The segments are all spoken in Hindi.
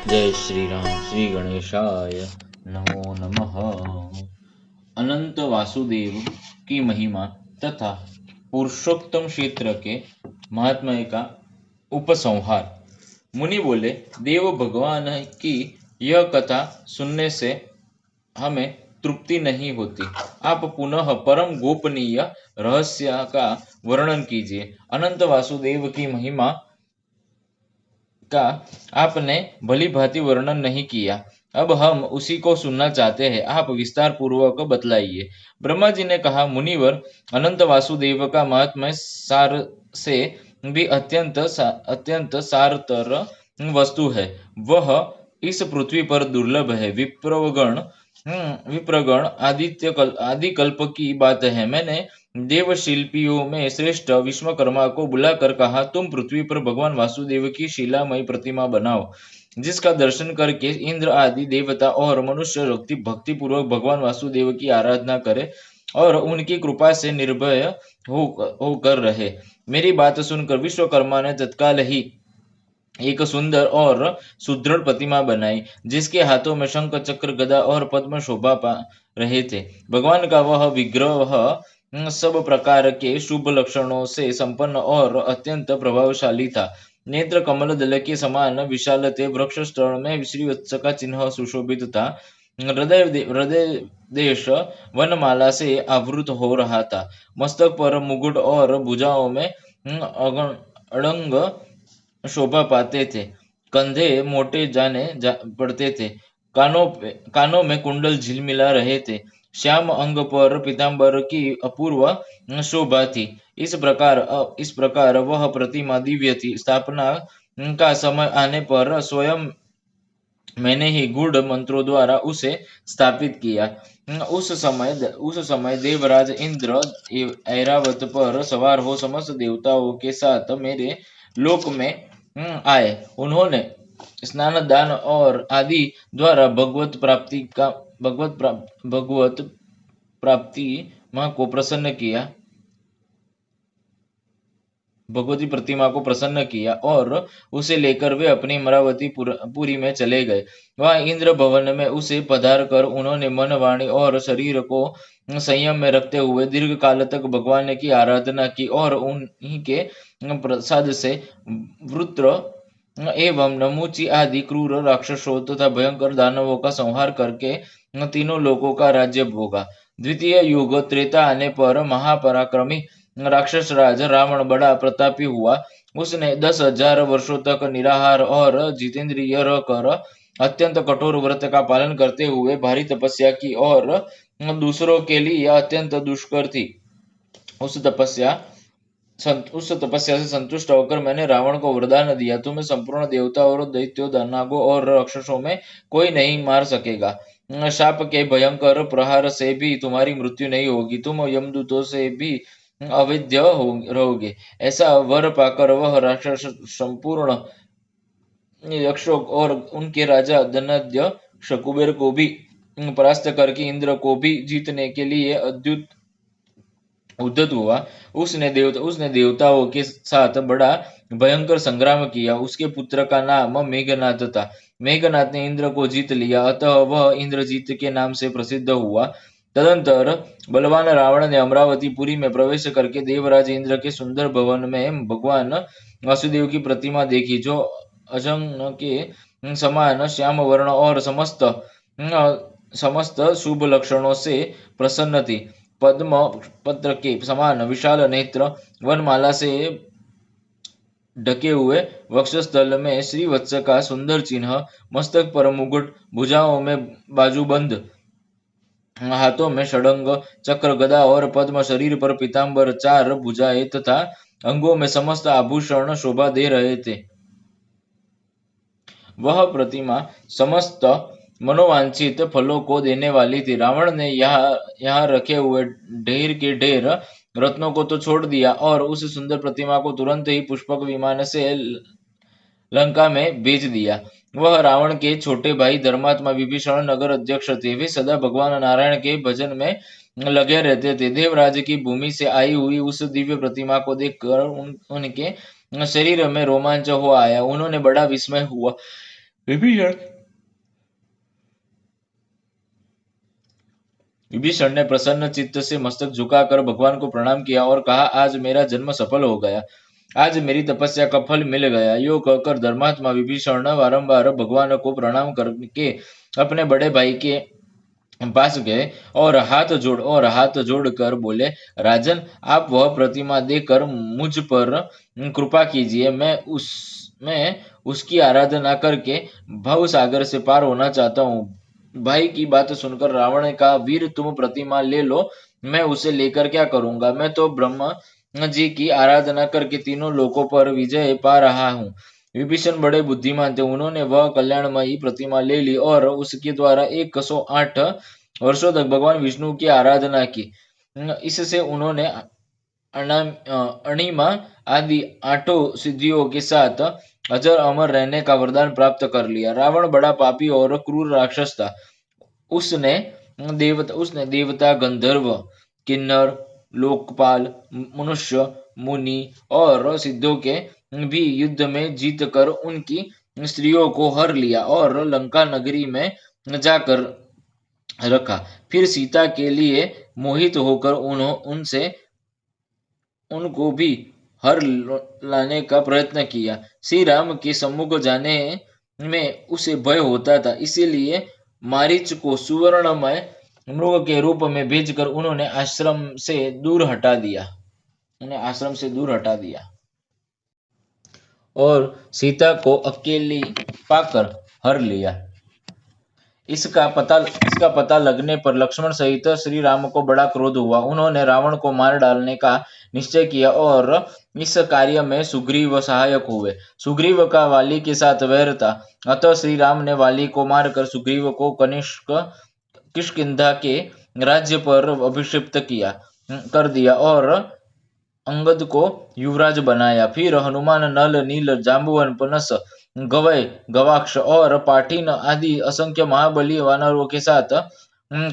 जय श्री राम। श्री गणेशाय नमो नमः। अनंत वासुदेव की महिमा तथा पुरुषोत्तम क्षेत्र के महात्म्य का उपसंहार। मुनि बोले, देव भगवान की यह कथा सुनने से हमें तृप्ति नहीं होती। आप पुनः परम गोपनीय रहस्य का वर्णन कीजिए। अनंत वासुदेव की महिमा का आपने भली भांति वर्णन नहीं किया, अब हम उसी को सुनना चाहते हैं। आप विस्तार पूर्वक बतलाइए। ब्रह्मा जी ने कहा, मुनिवर, अनंत वासुदेव का महात्म्य सार से भी अत्यंत सारतर वस्तु है। वह इस पृथ्वी पर दुर्लभ है। विप्रगण आदि कल्प की बात है। मैंने देव शिल्पियों में श्रेष्ठ विश्वकर्मा को बुलाकर कहा, तुम पृथ्वी पर भगवान वासुदेव की शिलामयी प्रतिमा बनाओ, जिसका दर्शन करके इंद्र आदि देवता और मनुष्य भक्ति पूर्वक भगवान वासुदेव की आराधना करे और उनकी कृपा से निर्भय होकर रहे। मेरी बात सुनकर विश्वकर्मा ने तत्काल ही एक सुंदर और सुदृढ़ प्रतिमा बनाई, जिसके हाथों में शंख चक्र गदा और पद्म शोभा पा रहे थे। भगवान का वह विग्रह सब प्रकार के शुभ लक्षणों से संपन्न और अत्यंत प्रभावशाली था। नेत्र कमल दल के समान विशाल थे। वृक्ष स्थल में श्रीवत्स का चिन्ह सुशोभित था। हृदय देश वनमाला से आवृत हो रहा था। मस्तक पर मुकुट और भुजाओं में अड़ंग शोभा पाते थे। कंधे मोटे पड़ते थे। कानों में कुंडल झिलमिला रहे थे। श्याम अंग पर पीताम्बर की अपूर्व शोभा थी। इस प्रकार वह प्रतिमा दिव्य थी। स्थापना का समय आने पर स्वयं मैंने ही गूढ़ मंत्रों द्वारा उसे स्थापित किया। उस समय देवराज इंद्र ऐरावत पर सवार हो समस्त देवताओं के साथ मेरे लोक में आए। उन्होंने स्नान दान और आदि द्वारा भगवत प्राप्ति मां को प्रसन्न किया भगवती प्रतिमा को प्रसन्न किया और उसे लेकर वे अपनी अमरावती पुरी में चले गए। वहां इंद्र भवन में उसे पधार कर उन्होंने मन, वाणी और शरीर को संयम में रखते हुए दीर्घ काल तक भगवान की आराधना की और उन्हीं के प्रसाद से वृत्र एवं नमूची आदि क्रूर राक्षसों तथा भयंकर दानवों का संहार करके तीनों लोकों का राज्य भोगा। द्वितीय युग त्रेता आने पर महापराक्रमी राक्षस राज रावण बड़ा प्रतापी हुआ। उसने 10,000 वर्षों तक निराहार और जितेंद्रिय रहकर अत्यंत कठोर व्रत का पालन करते हुए भारी तपस्या की और दूसरों के लिए अत्यंत दुष्कर थी। उस तपस्या से संतुष्ट होकर मैंने रावण को वरदान दिया, तुम्हें संपूर्ण देवता और दैत्यों, दानवों और राक्षसों में कोई नहीं मार सकेगा। शाप के भयंकर प्रहार से भी तुम्हारी मृत्यु नहीं होगी। तुम यमदूतों से भी अवैध रहोगे। ऐसा वर पाकर वह राक्षस संपूर्ण यक्षों और उनके राजा धनाढ्य शकुबेर को भी परास्त करके इंद्र को भी जीतने के लिए उद्यत हुआ। उसने देवताओं के साथ बड़ा भयंकर संग्राम किया। उसके पुत्र का नाम मेघनाथ था। मेघनाथ ने इंद्र को जीत लिया, अतः वह इंद्रजीत के नाम से प्रसिद्ध हुआ। तदंतर बलवान रावण ने अमरावती पुरी में प्रवेश करके देवराज इंद्र के सुंदर भवन में भगवान वासुदेव की प्रतिमा देखी, जो अजंग के समान श्याम वर्ण और समस्त शुभ लक्षणों से प्रसन्न थी। पद्म पत्र के समान विशाल नेत्र, वनमाला से ढके हुए वक्षस्थल में श्रीवत्स का सुंदर चिन्ह, मस्तक पर मुकुट, भुजाओं में बाजूबंद, हाथों में षडंग चक्र गदा और पद्म, शरीर पर पीताम्बर, 4 भुजाएं तथा अंगों में समस्त आभूषण शोभा दे रहे थे। वह प्रतिमा समस्त मनोवांछित फलों को देने वाली थी। रावण ने यहाँ रखे हुए ढेर के ढेर रत्नों को तो छोड़ दिया और उस सुंदर प्रतिमा को तुरंत ही पुष्पक विमान से लंका में भेज दिया। वह रावण के छोटे भाई धर्मात्मा विभीषण नगर अध्यक्ष थे। वे सदा भगवान नारायण के भजन में लगे रहते थे। देवराज की भूमि से आई हुई उस दिव्य प्रतिमा को देखकर उनके शरीर में रोमांच हो आया। उन्होंने बड़ा विस्मय हुआ विभीषण विभीषण ने प्रसन्न चित्त से मस्तक झुकाकर भगवान को प्रणाम किया और कहा, आज मेरा जन्म सफल हो गया। आज मेरी तपस्या का फल मिल गया। यो कहकर धर्मात्मा विभीषण बारंबार भगवान को प्रणाम करके अपने बड़े भाई के पास गए और हाथ जोड़कर बोले, राजन, आप वह प्रतिमा देकर मुझ पर कृपा कीजिए। मैं उसकी आराधना करके भव सागर से पार होना चाहता हूँ। भाई की बात सुनकर रावण ने कहा, वीर, तुम प्रतिमा ले लो, मैं उसे लेकर क्या करूंगा। मैं तो ब्रह्मा जी की आराधना करके तीनों लोकों पर विजय पा रहा हूँ। विभीषण बड़े बुद्धिमान थे। उन्होंने वह कल्याणमयी प्रतिमा ले ली और उसके द्वारा 108 वर्षों तक भगवान विष्णु की आराधना की। इससे उन्होंने अणिमा आदि 8 सिद्धियों के साथ अजर अमर रहने का वरदान प्राप्त कर लिया। रावण बड़ा पापी और क्रूर राक्षस था। उसने उसने देवता, गंधर्व, किन्नर, लोकपाल, मनुष्य, मुनि और सिद्धों के भी युद्ध में जीतकर उनकी स्त्रियों को हर लिया और लंका नगरी में जाकर रखा। फिर सीता के लिए मोहित होकर उनसे उनको भी हर लाने का प्रयत्न किया। श्री राम के सम्मुख जाने में उसे भय होता था, इसीलिए मारीच को सुवर्णमय मृग के रूप में भेजकर उन्हें आश्रम से दूर हटा दिया और सीता को अकेली पाकर हर लिया। इसका पता लगने पर लक्ष्मण सहित श्री राम को बड़ा क्रोध हुआ। उन्होंने रावण को मार डालने का निश्चय किया और इस कार्य में सुग्रीव सहायक हुए। सुग्रीव का वाली के साथ वैर था, अतः श्री राम ने वाली को मारकर सुग्रीव को कनिष्क किष्किंधा के राज्य पर अभिषिक्त कर दिया और अंगद को युवराज बनाया। फिर हनुमान नल, नील, जाम्बुवन, पनस, गवय, गवाक्ष और पाठीन आदि असंख्य महाबली वानरों के साथ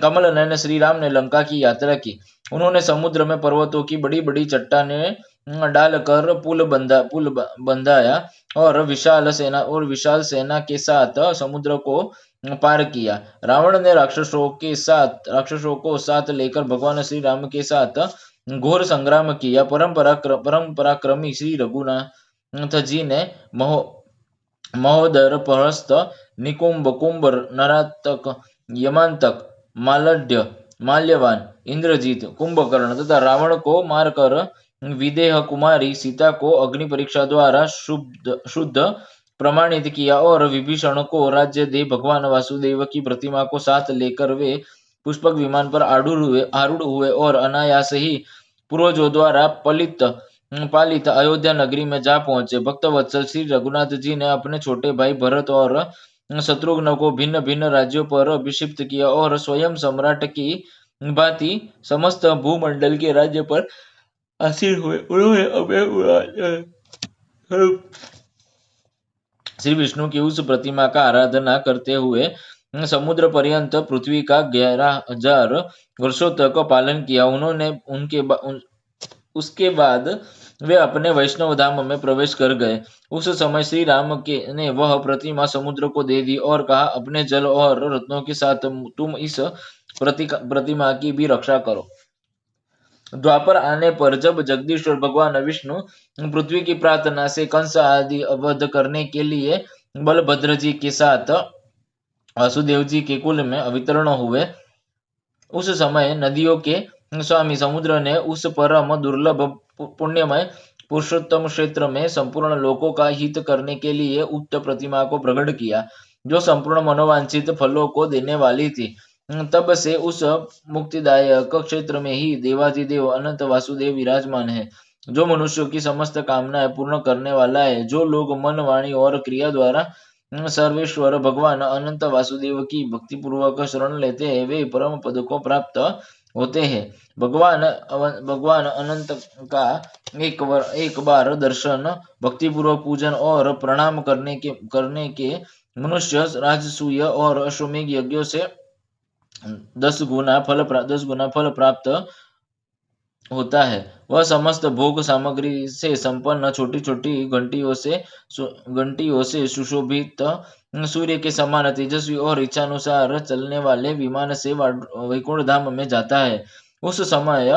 कमल नयन श्री राम ने लंका की यात्रा की। उन्होंने समुद्र में पर्वतों की बड़ी बड़ी चट्टानें डालकर पुल बंधाया और विशाल सेना के साथ समुद्र को पार किया। रावण ने राक्षसों को साथ लेकर भगवान श्री राम के साथ घोर संग्राम किया। परम पराक्रमी श्री रघुनाथ जी ने महोदर, परस्त, निकुंभ, कुंभ, नरातक, यमांतक, मालड्य, माल्यवान, इंद्रजीत, कुंभकर्ण तथा रावण को मारकर विदेह कुमारी सीता को अग्नि परीक्षा द्वारा शुद्ध प्रमाणित किया और विभीषण को राज्य दे भगवान वासुदेव की प्रतिमा को साथ लेकर वे पुष्पक विमान पर आरूढ़ हुए और अनायास ही पूर्वजों द्वारा पालित अयोध्या नगरी में जा पहुंचे। भक्त वत्सल श्री रघुनाथ जी ने अपने छोटे भाई भरत और शत्रुघ्न को भिन्न भिन्न राज्यों पर अभिषिक्त किया और स्वयं सम्राट की भांति समस्त भूमंडल के राज्य पर आसीन हुए। उन्होंने श्री विष्णु की उस प्रतिमा का आराधना करते हुए समुद्र पर्यंत पृथ्वी का 11,000 वर्षों तक पालन किया। उसके बाद वे अपने वैष्णव धाम में प्रवेश कर गए। उस समय श्री राम ने वह प्रतिमा समुद्र को दे दी और कहा, अपने जल और रत्नों के साथ तुम इस प्रतिमा की भी रक्षा करो। द्वापर आने पर जब जगदीश्वर भगवान विष्णु पृथ्वी की प्रार्थना से कंस आदि वध करने के लिए बलभद्र जी के साथ वासुदेव जी के कुल में अवतीर्ण हुए, उस समय नदियों के स्वामी समुद्र ने उस परम दुर्लभ पुण्यमय पुरुषोत्तम क्षेत्र में संपूर्ण लोकों का हित करने के लिए उक्त प्रतिमा को प्रकट किया, जो संपूर्ण मनोवांछित फलों को देने वाली थी। तब से उस मुक्तिदायक क्षेत्र में ही देवाधिदेव अनंत वासुदेव विराजमान है, जो मनुष्यों की समस्त कामनाएं पूर्ण करने वाला है। जो लोग मन, वाणी और क्रिया द्वारा सर्वेश्वर भगवान अनंत वासुदेव की भक्ति पूर्वक शरण लेते हैं, वे परम पद को प्राप्त होते हैं। भगवान अनंत का एक बार दर्शन, भक्ति पूर्वक पूजन और प्रणाम करने के मनुष्य राजसूय और अश्वमेघ यज्ञों से 10 गुना फल प्राप्त होता है। वह समस्त भोग सामग्री से संपन्न छोटी छोटी घंटियों से सुशोभित सूर्य के समान तेजस्वी और इच्छानुसार चलने वाले विमान से वैकुंठ धाम में जाता है। उस समय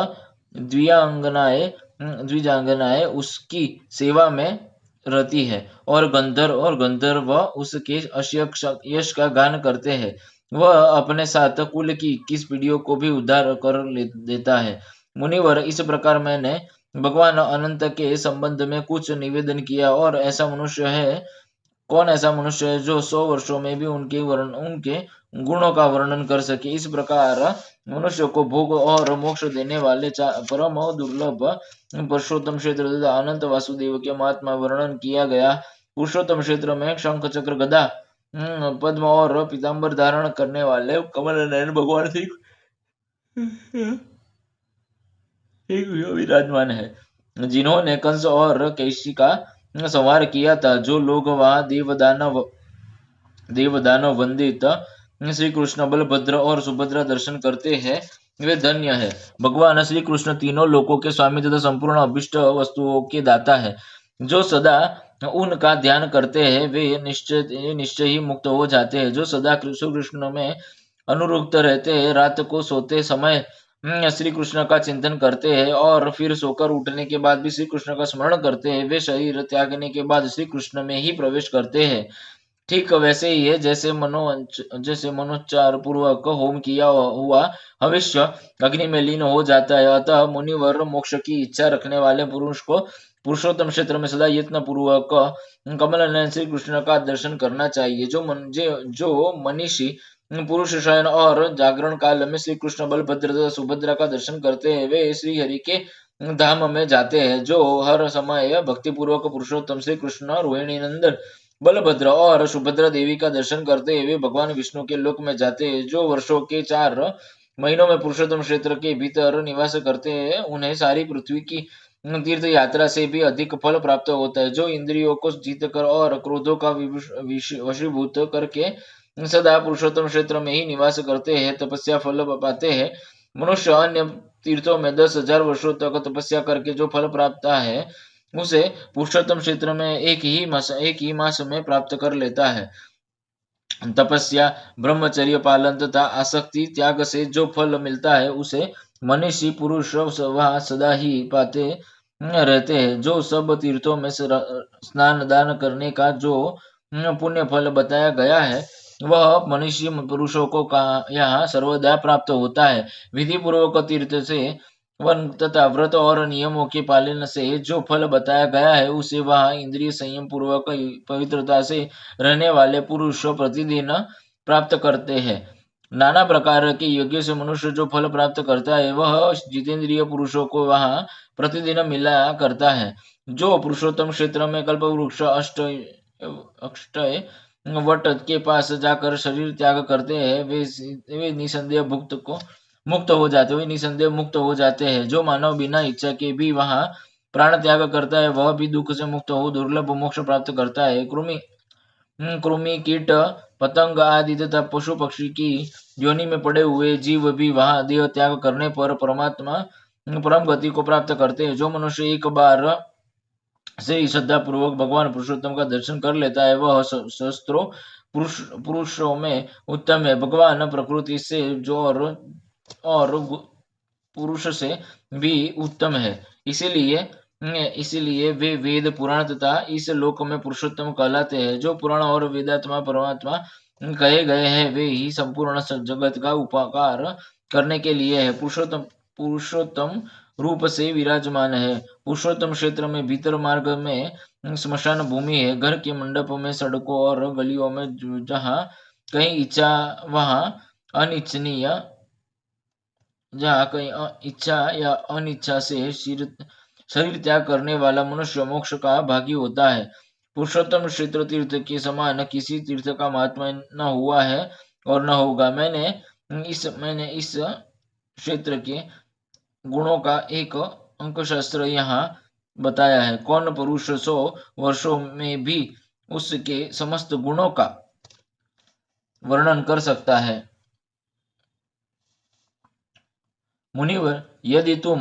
द्विजांगनाएं उसकी सेवा में रहती है और गंधर्व उसके यश का गान करते हैं। वह अपने साथ कुल की 21 पीढ़ियों को भी उद्धार कर देता है। मुनिवर, इस प्रकार मैंने भगवान अनंत के संबंध में कुछ निवेदन किया। और ऐसा मनुष्य है जो 100 वर्षों में भी उनके गुणों का वर्णन कर सके। इस प्रकार मनुष्य को भोग और मोक्ष देने वाले परम दुर्लभ पुरुषोत्तम क्षेत्र तथा अनंत वासुदेव के महात्मा वर्णन किया गया। पुरुषोत्तम क्षेत्र में शंख चक्र गदा पद्म और पीताम्बर धारण करने वाले कमल नयन भगवान श्री विराजमान है, जिन्होंने कंस और कैसी का संहार किया था। जो लोग वहां देवदानव वंदित श्री कृष्ण, बलभद्र और सुभद्रा दर्शन करते हैं, वे धन्य है। भगवान श्री कृष्ण तीनों लोकों के स्वामी तथा संपूर्ण अभिष्ट वस्तुओं के दाता है। जो सदा उनका ध्यान करते हैं वे निश्चय ही मुक्त हो जाते हैं। जो सदा श्री कृष्ण में अनुरक्त रहते हैं, रात को सोते समय श्री कृष्ण का चिंतन करते हैं और फिर सोकर उठने के बाद भी श्री कृष्ण का स्मरण करते हैं, वे शरीर त्यागने के बाद श्री कृष्ण में ही प्रवेश करते हैं। ठीक वैसे ही है जैसे मनोच्चार पूर्वक होम किया हुआ हविष्य अग्नि में लीन हो जाता है। अतः मुनिवर, मोक्ष की इच्छा रखने वाले पुरुष को पुरुषोत्तम क्षेत्र में सदा यत्न पूर्वक कमल नयन श्री कृष्ण का दर्शन करना चाहिए। जो मनीषी पुरुष शयन और जागरण काल में श्री कृष्ण, बलभद्र तथा सुभद्रा का दर्शन करते हैं, वे श्री हरि के धाम में जाते हैं। जो हर समय भक्ति पूर्वक पुरुषोत्तम श्री कृष्ण, रोहिणी नंदन बलभद्र और सुभद्रा देवी का दर्शन करते हुए भगवान विष्णु के लोक में जाते हैं। जो वर्षों के 4 महीनों में पुरुषोत्तम क्षेत्र के भीतर निवास करते हैं, उन्हें सारी पृथ्वी की तीर्थ यात्रा से भी अधिक फल प्राप्त होता है। जो इंद्रियों को जीत कर और क्रोधों का वशीभूत करके सदा पुरुषोत्तम क्षेत्र में ही निवास करते हैं, तपस्या फल पाते हैं। मनुष्य अन्य तीर्थों में 10,000 वर्षों तक तपस्या करके जो फल प्राप्त है, उसे पुरुषोत्तम क्षेत्र में एक ही मास में प्राप्त कर लेता है। तपस्या, ब्रह्मचर्य पालन तथा आसक्ति त्याग से जो फल मिलता है, उसे मनीषी पुरुष वह सदा ही पाते रहते हैं। जो सब तीर्थों में स्नान दान करने का जो पुण्य फल बताया गया है, वह मनीषी पुरुषों को यहाँ सर्वदा प्राप्त होता है। विधि पूर्वक तीर्थ से वन तथा व्रत और नियमों के पालन से जो फल बताया गया है, उसे वह इंद्रिय संयम पूर्वक पवित्रता से रहने वाले पुरुष प्रतिदिन प्राप्त करते हैं। नाना प्रकार के यज्ञ से मनुष्य जो फल प्राप्त करता है, वह जितेंद्रिय पुरुषों को वहां प्रतिदिन मिला करता है। जो पुरुषोत्तम क्षेत्र में कल्प वृक्ष अक्षय वट के पास जाकर शरीर त्याग करते हैं, वे निसंदेह मुक्त हो जाते हैं। जो मानव बिना इच्छा के भी वहां प्राण त्याग करता है, वह भी दुख से मुक्त हो दुर्लभ मोक्ष प्राप्त करता है। कृमि, कीट, पतंग आदि तथा पशु पक्षी की योनि में पड़े हुए जीव भी वहां देह त्याग करने पर परम गति को प्राप्त करते हैं। जो मनुष्य एक बार से श्रद्धा पूर्वक भगवान पुरुषोत्तम का दर्शन कर लेता है, वह सहस्त्रों पुरुषों में उत्तम है। भगवान प्रकृति से जो और पुरुष से भी उत्तम है। इसीलिए वे वेद पुराण तथा इस लोक में पुरुषोत्तम कहलाते हैं। जो पुराण और वेदात्मा परमात्मा कहे गए हैं, वे ही संपूर्ण जगत का उपकार करने के लिए है। पुरुषोत्तम रूप से विराजमान है। पुरुषोत्तम क्षेत्र में भीतर मार्ग में स्मशान भूमि है। घर के मंडप में, सड़कों और गलियों में जहाँ कहीं इच्छा वहां अनिच्छनीय जहाँ कहीं इच्छा या अनिच्छा से शरीर त्याग करने वाला मनुष्य मोक्ष का भागी होता है। पुरुषोत्तम क्षेत्र तीर्थ के समान किसी तीर्थ का महात्मा न हुआ है और न होगा। मैंने इस क्षेत्र के गुणों का एक अंकशास्त्र यहाँ बताया है। कौन पुरुष 100 वर्षों में भी उसके समस्त गुणों का वर्णन कर सकता है। मुनिवर, यदि तुम